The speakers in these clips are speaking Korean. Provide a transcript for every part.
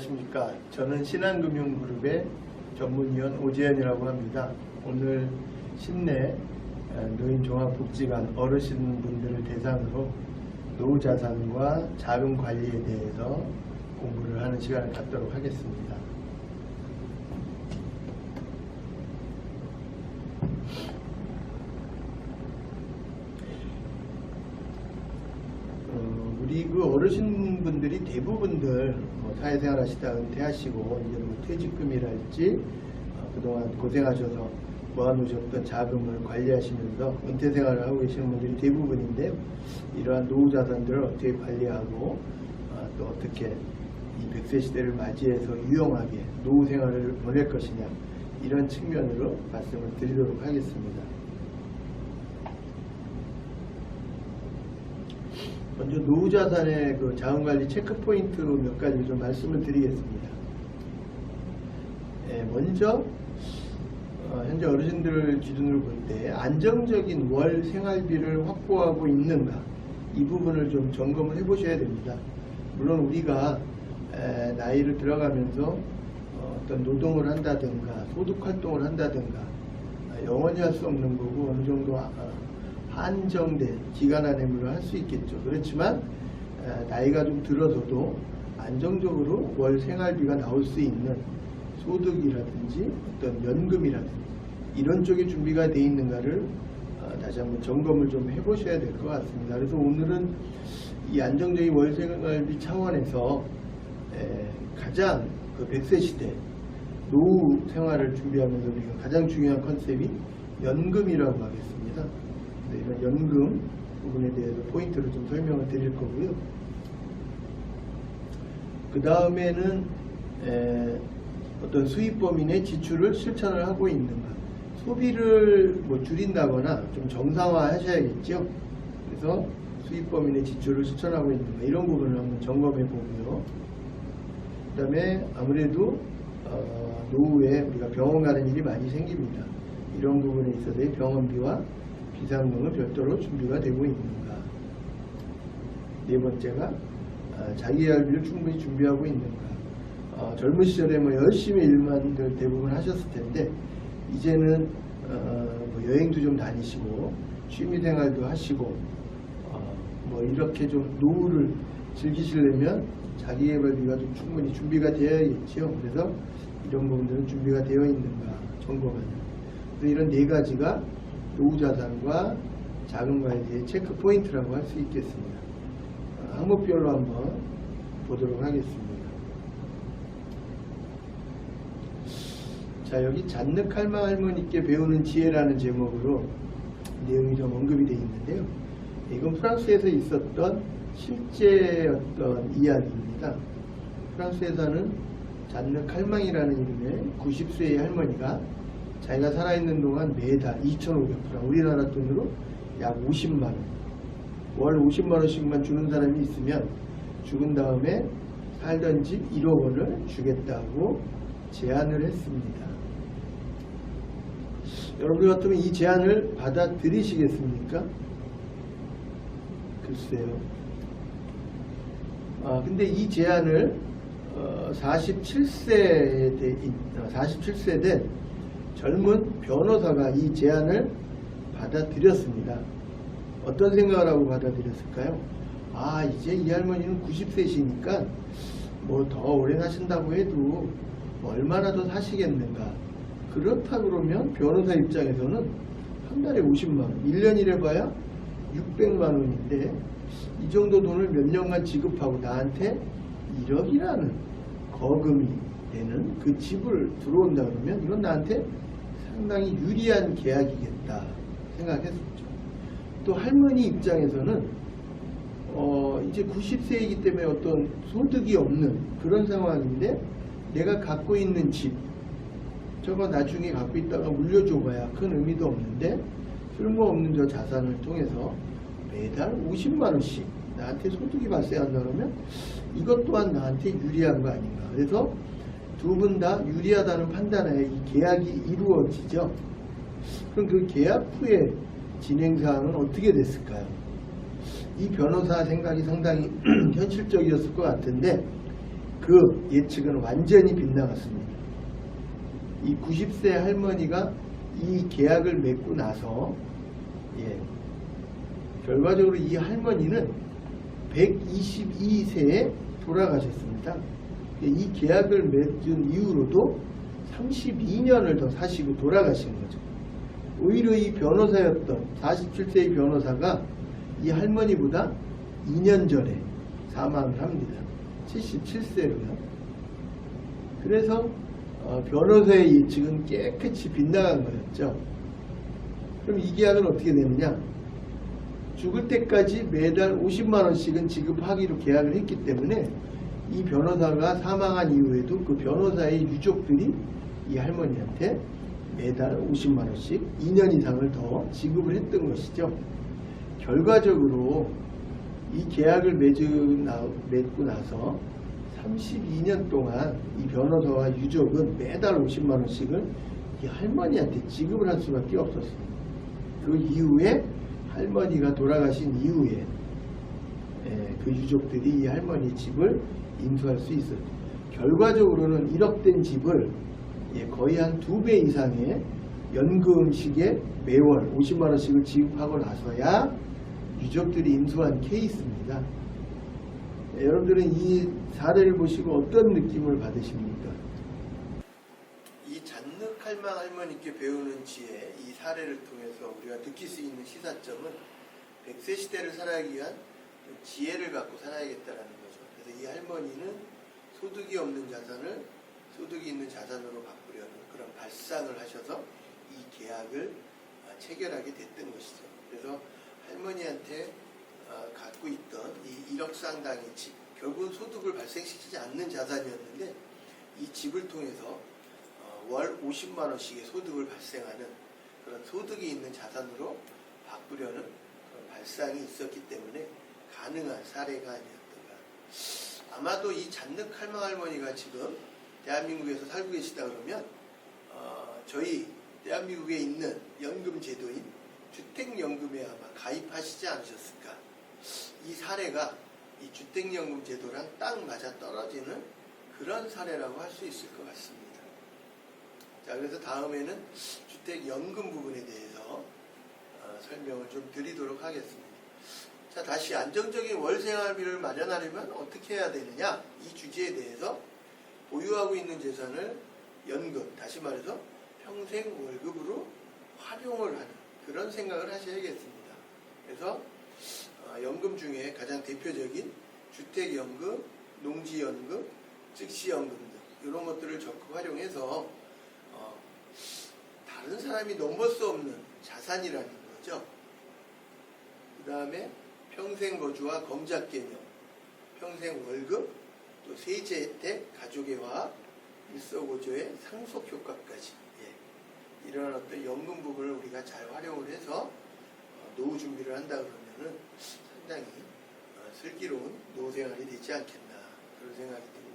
안녕하십니까. 저는 신한금융그룹의 전문위원 오재현이라고 합니다. 오늘 신내 노인종합복지관 어르신분들을 대상으로 노후자산과 자금관리에 대해서 공부를 하는 시간을 갖도록 하겠습니다. 우리 그 어르신분들이 대부분들 사회생활 하시다 은퇴하시고 이제 퇴직금이랄지 그동안 고생하셔서 모아놓으셨던 자금을 관리하시면서 은퇴생활을 하고 계시는 분들이 대부분인데요. 이러한 노후자산들을 어떻게 관리하고 또 어떻게 이 100세 시대를 맞이해서 유용하게 노후생활을 보낼 것이냐, 이런 측면으로 말씀을 드리도록 하겠습니다. 먼저 노후자산의 그 자금관리 체크포인트 몇 가지 좀 말씀을 드리겠습니다. 먼저 현재 어르신들을 기준으로 볼 때 안정적인 월 생활비를 확보하고 있는가, 이 부분을 좀 점검을 해 보셔야 됩니다. 물론 우리가 나이를 들어가면서 어떤 노동을 한다든가 소득활동을 한다든가 영원히 할 수 없는 거고 어느 정도 한정된 기간 안에 물론 할 수 있겠죠. 그렇지만 나이가 좀 들어서도 안정적으로 월 생활비가 나올 수 있는 소득이라든지 어떤 연금이라든지 이런 쪽에 준비가 되어 있는가를 다시 한번 점검을 좀 해보셔야 될 것 같습니다. 그래서 오늘은 이 안정적인 월 생활비 차원에서 가장 그 100세 시대 노후 생활을 준비하면서 우리가 가장 중요한 컨셉이 연금이라고 하겠습니다. 이런 연금 부분에 대해서 포인트를 좀 설명을 드릴 거고요. 그 다음에는 어떤 수입 범위 내 지출을 실천을 하고 있는가, 소비를 줄인다거나 좀 정상화 하셔야겠죠. 그래서 수입 범위 내 지출을 실천하고 있는가, 이런 부분을 한번 점검해 보고요. 그 다음에 아무래도 노후에 우리가 병원 가는 일이 많이 생깁니다. 이런 부분에 있어서의 병원비와 비상금은 별도로 준비가 되고 있는가. 네 번째가 자기계발비를 충분히 준비하고 있는가. 젊은 시절에 열심히 일만들 대부분 하셨을 텐데 이제는 여행도 좀 다니시고 취미생활도 하시고 이렇게 좀 노후를 즐기시려면 자기계발비가 좀 충분히 준비가 되어야겠죠. 그래서 이런 부분들은 준비가 되어 있는가 점검하는. 그래서 이런 네 가지가 노후자산과 자금관리의 체크포인트라고 할 수 있겠습니다. 항목별로 한번 보도록 하겠습니다. 자, 여기 잔늑할망 할머니께 배우는 지혜라는 제목으로 내용이 좀 언급이 되어 있는데요. 이건 프랑스에서 있었던 실제 어떤 이야기입니다. 프랑스에 사는 잔늑할망이라는 이름의 90세의 할머니가 자기가 살아있는 동안 매달 2,500프랑, 우리나라 돈으로 약 50만원, 월 50만원씩만 주는 사람이 있으면 죽은 다음에 살던 집 1억 원을 주겠다고 제안을 했습니다. 여러분 같으면 이 제안을 받아들이시겠습니까? 글쎄요. 근데 이 제안을 47세 된 젊은 변호사가 이 제안을 받아들였습니다. 어떤 생각을 하고 받아들였을까요? 이제 이 할머니는 90세시니까 더 오래 사신다고 해도 얼마나 더 사시겠는가. 그렇다 그러면 변호사 입장에서는 한 달에 50만원, 1년 일해봐야 600만원인데 이 정도 돈을 몇 년간 지급하고 나한테 1억이라는 거금이 되는 그 집을 들어온다 그러면 이건 나한테 상당히 유리한 계약이겠다 생각했었죠. 또 할머니 입장에서는 이제 90세이기 때문에 어떤 소득이 없는 그런 상황인데 내가 갖고 있는 집, 저거 나중에 갖고 있다가 물려줘봐야 큰 의미도 없는데 쓸모없는 저 자산을 통해서 매달 50만원씩 나한테 소득이 발생한다 그러면 이것 또한 나한테 유리한 거 아닌가. 그래서 두 분 다 유리하다는 판단하에 이 계약이 이루어지죠. 그럼 그 계약 후에 진행사항은 어떻게 됐을까요? 이 변호사 생각이 상당히 현실적이었을 것 같은데 그 예측은 완전히 빗나갔습니다. 이 90세 할머니가 이 계약을 맺고 나서 결과적으로 이 할머니는 122세에 돌아가셨습니다. 이 계약을 맺은 이후로도 32년을 더 사시고 돌아가신 거죠. 오히려 이 변호사였던 47세의 변호사가 이 할머니보다 2년 전에 사망을 합니다. 77세로요. 그래서 변호사의 예측은 깨끗이 빗나간 거였죠. 그럼 이 계약은 어떻게 되느냐? 죽을 때까지 매달 50만원씩은 지급하기로 계약을 했기 때문에 이 변호사가 사망한 이후에도 그 변호사의 유족들이 이 할머니한테 매달 50만원씩 2년 이상을 더 지급을 했던 것이죠. 결과적으로 이 계약을 맺고 나서 32년 동안 이 변호사와 유족은 매달 50만원씩을 이 할머니한테 지급을 할 수밖에 없었습니다. 그 이후에 할머니가 돌아가신 이후에 그 유족들이 이 할머니 집을 인수할 수 있었죠. 결과적으로는 1억 된 집을 거의 한 2배 이상의 연금식에 매월 50만원씩을 지급하고 나서야 유족들이 인수한 케이스입니다. 여러분들은 이 사례를 보시고 어떤 느낌을 받으십니까? 이 잔늑할망 할머니께 배우는 지혜, 이 사례를 통해서 우리가 느낄 수 있는 시사점은 100세 시대를 살아가기 위한 지혜를 갖고 살아야겠다는 거죠. 그래서 이 할머니는 소득이 없는 자산을 소득이 있는 자산으로 바꾸려는 그런 발상을 하셔서 이 계약을 체결하게 됐던 것이죠. 그래서 할머니한테 갖고 있던 이 1억 상당의 집, 결국은 소득을 발생시키지 않는 자산이었는데 이 집을 통해서 월 50만원씩의 소득을 발생하는 그런 소득이 있는 자산으로 바꾸려는 그런 발상이 있었기 때문에 가능한 사례가 아니었던가. 아마도 이 잔늑할망 할머니가 지금 대한민국에서 살고 계시다 그러면 저희 대한민국에 있는 연금 제도인 주택연금에 아마 가입하시지 않으셨을까. 이 사례가 이 주택연금 제도랑 딱 맞아 떨어지는 그런 사례라고 할 수 있을 것 같습니다. 자, 그래서 다음에는 주택연금 부분에 대해서 설명을 좀 드리도록 하겠습니다. 자, 다시 안정적인 월생활비를 마련하려면 어떻게 해야 되느냐, 이 주제에 대해서 보유하고 있는 재산을 연금, 다시 말해서 평생 월급으로 활용을 하는 그런 생각을 하셔야겠습니다. 그래서 연금 중에 가장 대표적인 주택연금, 농지연금, 즉시연금 등 이런 것들을 적극 활용해서 다른 사람이 넘볼 수 없는 자산이라는 거죠. 그 다음에 평생 거주와 검작 개념, 평생 월급, 또 세제 혜택, 가족의 화합, 일석오조의 상속 효과까지 이런 어떤 연금 부분을 우리가 잘 활용을 해서 노후 준비를 한다 그러면은 상당히 슬기로운 노후 생활이 되지 않겠나 그런 생각이 듭니다.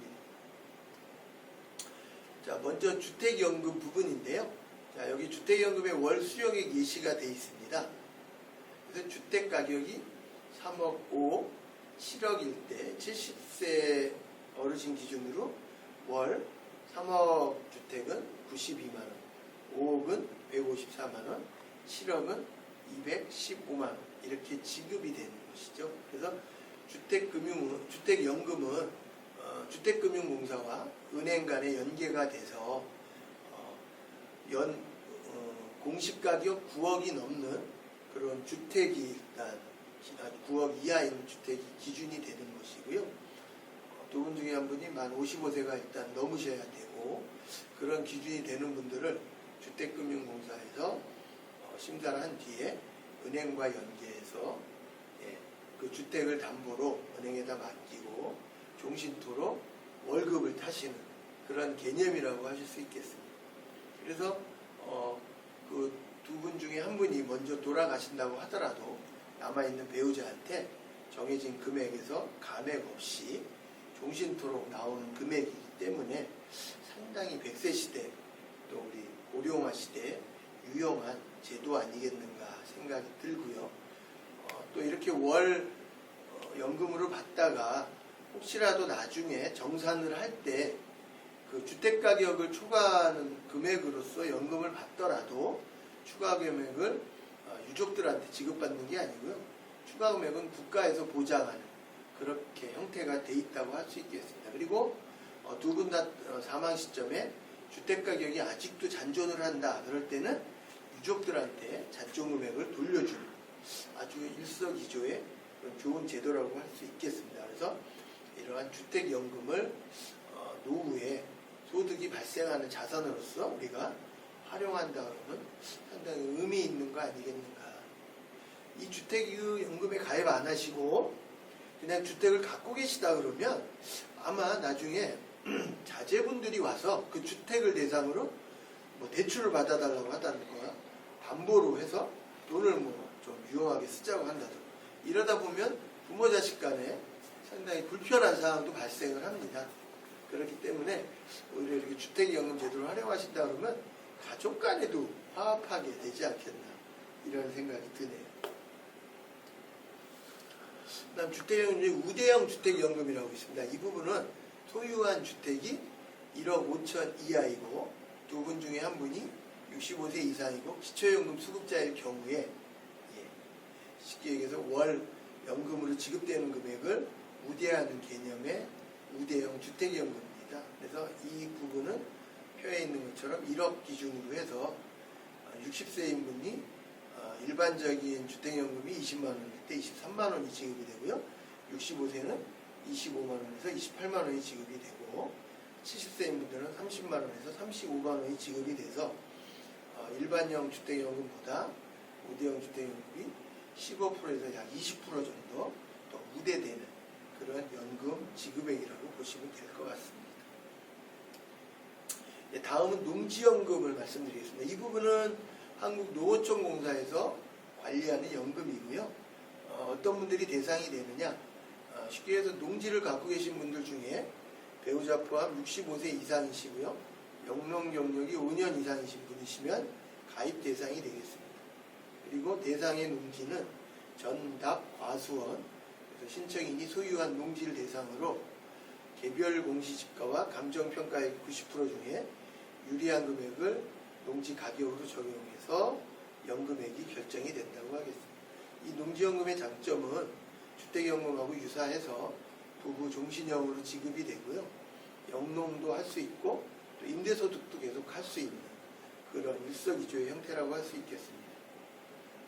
자, 먼저 주택연금 부분인데요. 자, 여기 주택연금의 월 수령액 예시가 되어 있습니다. 그래서 주택 가격이 3억 5, 7억일 때 70세 어르신 기준으로 월 3억 주택은 92만원, 5억은 154만원, 7억은 215만원 이렇게 지급이 되는 것이죠. 그래서 주택연금은 주택금융공사와 은행 간에 연계가 돼서 공시가격 9억이 넘는 그런 주택이 일단 9억 이하인 주택이 기준이 되는 것이고요. 두 분 중에 한 분이 만 55세가 일단 넘으셔야 되고 그런 기준이 되는 분들을 주택금융공사에서 심사를 한 뒤에 은행과 연계해서 그 주택을 담보로 은행에다 맡기고 종신토로 월급을 타시는 그런 개념이라고 하실 수 있겠습니다. 그래서 그 두 분 중에 한 분이 먼저 돌아가신다고 하더라도 남아있는 배우자한테 정해진 금액에서 감액 없이 종신토록 나오는 금액이기 때문에 상당히 100세 시대 또 우리 고령화 시대에 유용한 제도 아니겠는가 생각이 들고요. 또 이렇게 월 연금으로 받다가 혹시라도 나중에 정산을 할 때 그 주택가격을 초과하는 금액으로서 연금을 받더라도 추가 금액을 유족들한테 지급받는 게 아니고요. 추가 금액은 국가에서 보장하는 그렇게 형태가 돼 있다고 할 수 있겠습니다. 그리고 두 분 다 사망 시점에 주택가격이 아직도 잔존을 한다. 그럴 때는 유족들한테 잔존 금액을 돌려주는 아주 일석이조의 그런 좋은 제도라고 할 수 있겠습니다. 그래서 이러한 주택연금을 노후에 소득이 발생하는 자산으로서 우리가 활용한다 그러면 상당히 의미 있는 거 아니겠는가. 이 주택연금에 가입 안 하시고 그냥 주택을 갖고 계시다 그러면 아마 나중에 자제분들이 와서 그 주택을 대상으로 뭐 대출을 받아달라고 하다든가 담보로 해서 돈을 뭐 좀 유용하게 쓰자고 한다든가 이러다 보면 부모 자식 간에 상당히 불편한 상황도 발생을 합니다. 그렇기 때문에 오히려 이렇게 주택연금 제도를 활용하신다 그러면 가족 간에도 화합하게 되지 않겠나 이런 생각이 드네요. 그다음 주택연금 중에 우대형 주택연금이라고 있습니다. 이 부분은 소유한 주택이 1억 5천 이하이고 두 분 중에 한 분이 65세 이상이고 기초연금 수급자일 경우에 쉽게 얘기해서 월 연금으로 지급되는 금액을 우대하는 개념의 우대형 주택연금입니다. 그래서 이 부분은 표에 있는 것처럼 1억 기준으로 해서 60세인 분이 일반적인 주택연금이 20만 원일 때 23만 원이 지급이 되고요. 65세는 25만 원에서 28만 원이 지급이 되고 70세인 분들은 30만 원에서 35만 원이 지급이 돼서 일반형 주택연금보다 우대형 주택연금이 15%에서 약 20% 정도 더 우대되는 그런 연금 지급액이라고 보시면 될 것 같습니다. 다음은 농지연금을 말씀드리겠습니다. 이 부분은 한국노어촌공사에서 관리하는 연금이고요. 어떤 분들이 대상이 되느냐, 쉽게 해서 농지를 갖고 계신 분들 중에 배우자 포함 65세 이상이시고요. 영농 경력이 5년 이상이신 분이시면 가입 대상이 되겠습니다. 그리고 대상의 농지는 전답 과수원, 그래서 신청인이 소유한 농지를 대상으로 개별 공시지가와 감정평가액 90% 중에 유리한 금액을 농지 가격으로 적용해서 연금액이 결정이 된다고 하겠습니다. 이 농지연금의 장점은 주택연금하고 유사해서 부부 종신형으로 지급이 되고요. 영농도 할 수 있고 또 임대소득도 계속 할 수 있는 그런 일석이조의 형태라고 할 수 있겠습니다.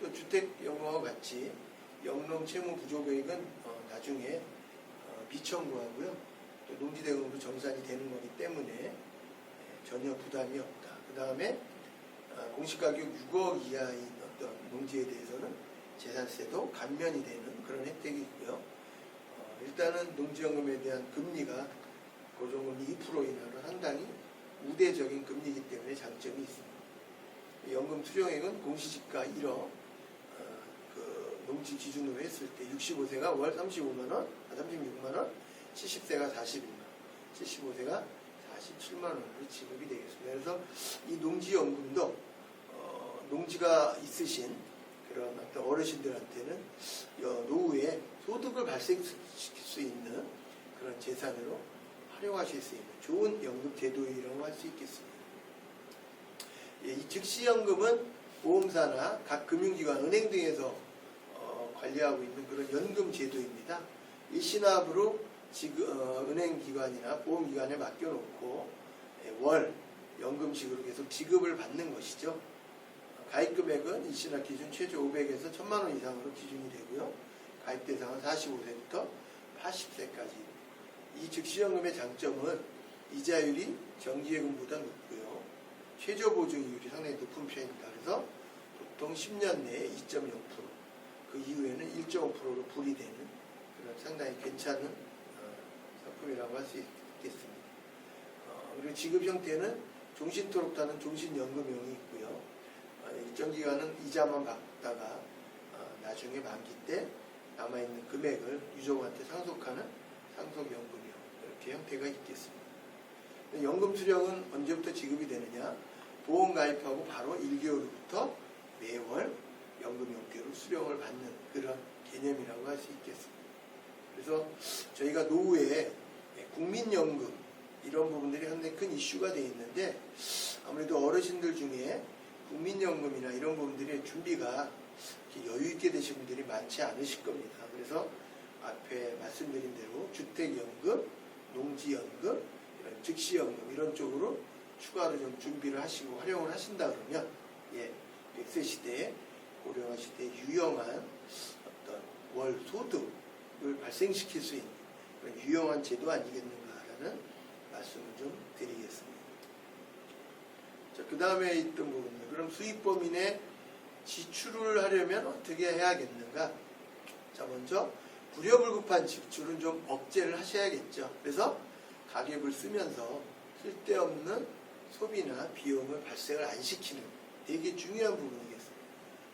또 주택연금과 같이 영농 채무 부족액은 나중에 비청구하고요. 또 농지대금으로 정산이 되는 거기 때문에 전혀 부담이 없다. 그 다음에 공시가격 6억 이하인 어떤 농지에 대해서는 재산세도 감면이 되는 그런 혜택이 있고요. 일단은 농지연금에 대한 금리가 고정금리 2% 이하로 상당히 우대적인 금리이기 때문에 장점이 있습니다. 연금 수령액은 공시지가 1억, 농지 기준으로 했을 때 65세가 월 35만원, 36만원, 70세가 41만원, 75세가 47만원으로 지급이 되겠습니다. 그래서 이 농지연금도 농지가 있으신 그런 어떤 어르신들한테는 노후에 소득을 발생시킬 수 있는 그런 재산으로 활용하실 수 있는 좋은 연금 제도라고 할 수 있겠습니다. 이 즉시연금은 보험사나 각 금융기관, 은행 등에서 관리하고 있는 그런 연금 제도입니다. 일시납으로 은행기관이나 보험기관에 맡겨놓고 월 연금식으로 계속 지급을 받는 것이죠. 가입금액은 일시납 기준 최저 500에서 1000만원 이상으로 기준이 되고요. 가입 대상은 45세부터 80세까지. 이 즉시연금의 장점은 이자율이 정기예금보다 높고요. 최저 보증이율이 상당히 높은 편입니다. 그래서 보통 10년 내에 2.0%, 그 이후에는 1.5%로 불이되는 그런 상당히 괜찮은 상품이라고 할 수 있겠습니다. 그리고 지급 형태는 종신토록타는 종신연금형이 있고요. 일정 기간은 이자만 받다가 나중에 만기 때 남아있는 금액을 유족한테 상속하는 상속연금형, 이렇게 형태가 있겠습니다. 연금 수령은 언제부터 지급이 되느냐? 보험 가입하고 바로 1개월 후부터 매월 연금 형태로 수령을 받는 그런 개념이라고 할 수 있겠습니다. 그래서 저희가 노후에 국민연금 이런 부분들이 상당히 큰 이슈가 되어 있는데 아무래도 어르신들 중에 국민연금이나 이런 부분들이 준비가 여유 있게 되신 분들이 많지 않으실 겁니다. 그래서 앞에 말씀드린 대로 주택연금, 농지연금, 이런 즉시연금 이런 쪽으로 추가로 좀 준비를 하시고 활용을 하신다 그러면 100세 시대에 고령화 시대에 유용한 어떤 월 소득을 발생시킬 수 있는 그런 유용한 제도 아니겠는가라는 말씀을 좀 드리겠습니다. 자, 그 다음에 있던 부분들. 그럼 수입범인의 지출을 하려면 어떻게 해야겠는가? 자, 먼저 불효불급한 지출은 좀 억제를 하셔야겠죠. 그래서 가계부를 쓰면서 쓸데없는 소비나 비용을 발생을 안 시키는 되게 중요한 부분이겠습니다.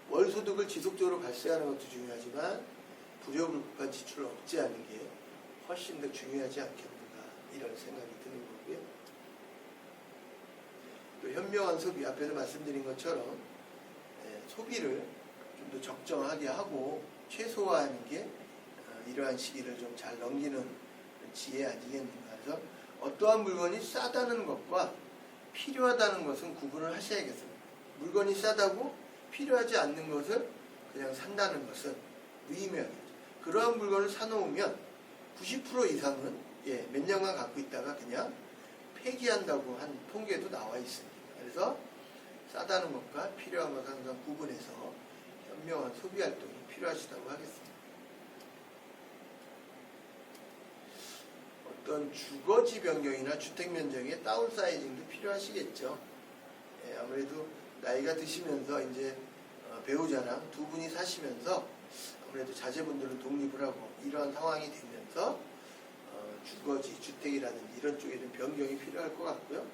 월소득을 지속적으로 발생하는 것도 중요하지만 불효불급한 지출을 억제하는 게 훨씬 더 중요하지 않겠는가 이런 생각이 드는 거고요. 또 현명한 소비, 앞에서 말씀드린 것처럼 소비를 좀 더 적정하게 하고 최소화하는 게 이러한 시기를 좀 잘 넘기는 지혜 아니겠는가. 그래서 어떠한 물건이 싸다는 것과 필요하다는 것은 구분을 하셔야겠습니다. 물건이 싸다고 필요하지 않는 것을 그냥 산다는 것은 무의미하겠죠. 그러한 물건을 사놓으면 90% 이상은 몇 년간 갖고 있다가 그냥 폐기한다고 한 통계도 나와 있습니다. 그래서 싸다는 것과 필요한 것을 항상 구분해서 현명한 소비 활동이 필요하시다고 하겠습니다. 어떤 주거지 변경이나 주택 면적의 다운사이징도 필요하시겠죠. 아무래도 나이가 드시면서 이제 배우자랑 두 분이 사시면서 아무래도 자제분들은 독립을 하고 이러한 상황이 되면서 주거지, 주택이라든지 이런 쪽에 좀 변경이 필요할 것 같고요.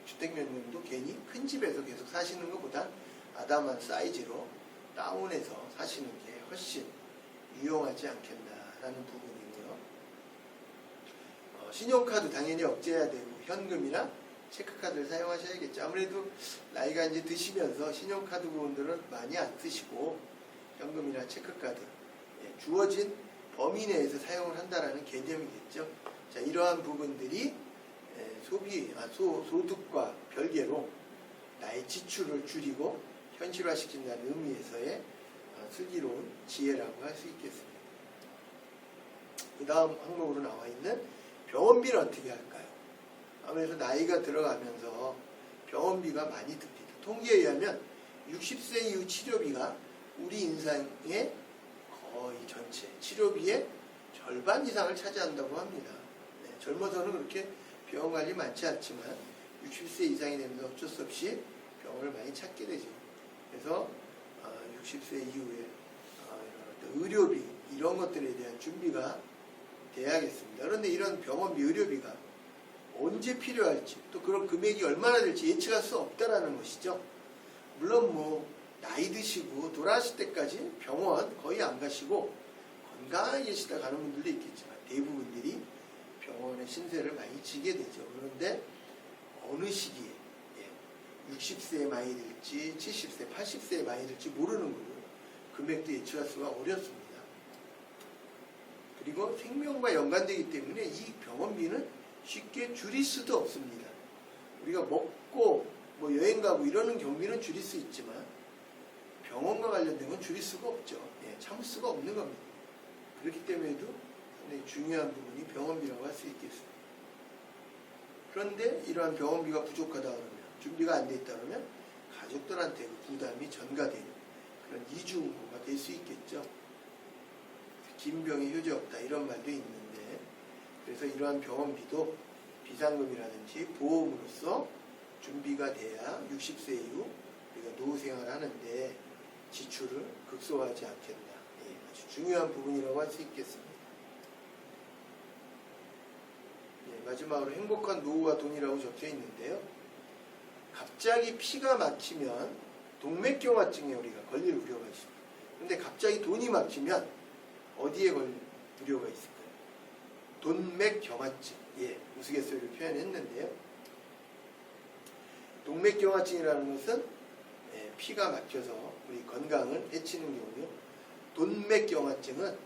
주택 면적도 괜히 큰 집에서 계속 사시는 것보다 아담한 사이즈로 다운해서 사시는 게 훨씬 유용하지 않겠나라는 부분이고요. 신용카드 당연히 억제해야 되고 현금이나 체크카드를 사용하셔야겠죠. 아무래도 나이가 이제 드시면서 신용카드 부분들은 많이 안 쓰시고 현금이나 체크카드 주어진 범위 내에서 사용을 한다라는 개념이겠죠. 자, 이러한 부분들이 소득과 별개로 나의 지출을 줄이고 현실화시킨다는 의미에서의 슬기로운 지혜라고 할 수 있겠습니다. 그 다음 항목으로 나와 있는 병원비는 어떻게 할까요? 아무래도 나이가 들어가면서 병원비가 많이 듭니다. 통계에 의하면 60세 이후 치료비가 우리 인상의 거의 전체 치료비의 절반 이상을 차지한다고 합니다. 젊어서는 그렇게 병원 관리 많지 않지만 60세 이상이 되면서 어쩔 수 없이 병원을 많이 찾게 되죠. 그래서 60세 이후에 의료비 이런 것들에 대한 준비가 돼야겠습니다. 그런데 이런 병원비, 의료비가 언제 필요할지 또 그런 금액이 얼마나 될지 예측할 수 없다라는 것이죠. 물론 뭐 나이 드시고 돌아가실 때까지 병원 거의 안 가시고 건강하게 계시다 가는 분들도 있겠지만 대부분들이 병원의 신세를 많이 지게 되죠. 그런데 어느 시기에 60세에 많이 들지 70세, 80세에 많이 들지 모르는 거고 금액도 예측할 수가 어렵습니다. 그리고 생명과 연관되기 때문에 이 병원비는 쉽게 줄일 수도 없습니다. 우리가 먹고 뭐 여행 가고 이러는 경비는 줄일 수 있지만 병원과 관련된 건 줄일 수가 없죠. 참을 수가 없는 겁니다. 그렇기 때문에도 상당히 중요한 부분이 병원비라고 할 수 있겠습니다. 그런데 이러한 병원비가 부족하다 그러면 준비가 안 돼 있다 그러면 가족들한테 그 부담이 전가되는 그런 이중고가 될 수 있겠죠. 긴 병에 효자 없다 이런 말도 있는데 그래서 이러한 병원비도 비상금이라든지 보험으로서 준비가 돼야 60세 이후 우리가 노후 생활을 하는데 지출을 극소화하지 않겠나. 아주 중요한 부분이라고 할 수 있겠습니다. 마지막으로 행복한 노후와 돈이라고 적혀 있는데요. 갑자기 피가 막히면 동맥경화증에 우리가 걸릴 우려가 있습니다. 그런데 갑자기 돈이 막히면 어디에 걸릴 우려가 있을까요? 동맥경화증. 우스갯소리로 표현했는데요. 동맥경화증이라는 것은 피가 막혀서 우리 건강을 해치는 경우요. 동맥경화증은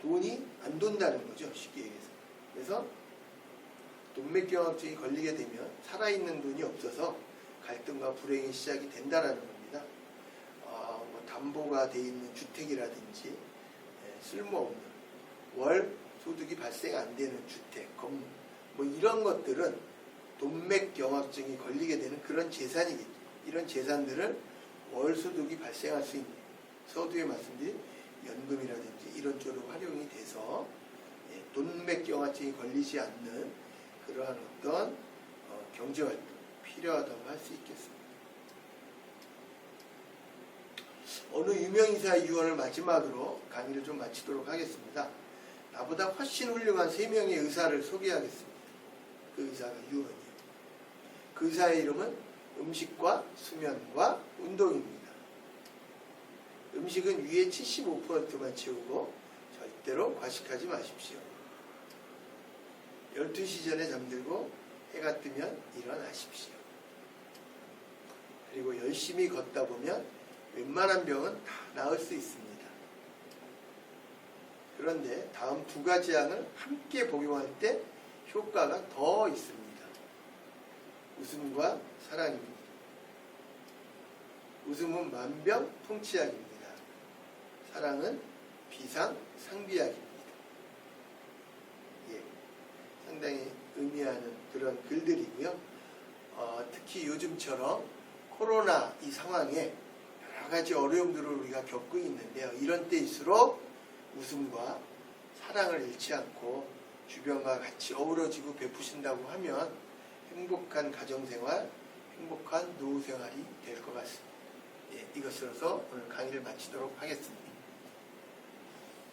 돈이 안 돈다는 거죠. 쉽게 얘기해서. 그래서 동맥경화증이 걸리게 되면 살아있는 돈이 없어서 갈등과 불행이 시작이 된다는 겁니다. 뭐 담보가 돼 있는 주택이라든지 쓸모없는 월 소득이 발생 안 되는 주택, 건물 뭐 이런 것들은 동맥경화증이 걸리게 되는 그런 재산이겠죠. 이런 재산들을 월 소득이 발생할 수 있는 서두에 말씀드린 연금이라든지 이런 쪽으로 활용이 돼서 동맥경화증이 걸리지 않는 그러한 어떤 경제활동 필요하다고 할 수 있겠습니다. 어느 유명인사의 유언을 마지막으로 강의를 좀 마치도록 하겠습니다. 나보다 훨씬 훌륭한 3명의 의사를 소개하겠습니다. 그 의사가 유언이에요. 그 의사의 이름은 음식과 수면과 운동입니다. 음식은 위에 75%만 채우고 절대로 과식하지 마십시오. 12시 전에 잠들고 해가 뜨면 일어나십시오. 그리고 열심히 걷다 보면 웬만한 병은 다 나을 수 있습니다. 그런데 다음 2가지 항을 함께 복용할 때 효과가 더 있습니다. 웃음과 사랑입니다. 웃음은 만병통치약입니다. 사랑은 비상상비약입니다. 상당히 의미하는 그런 글들이고요. 특히 요즘처럼 코로나 이 상황에 여러 가지 어려움들을 우리가 겪고 있는데요. 이런 때일수록 웃음과 사랑을 잃지 않고 주변과 같이 어우러지고 베푸신다고 하면 행복한 가정생활, 행복한 노후생활이 될 것 같습니다. 이것으로서 오늘 강의를 마치도록 하겠습니다.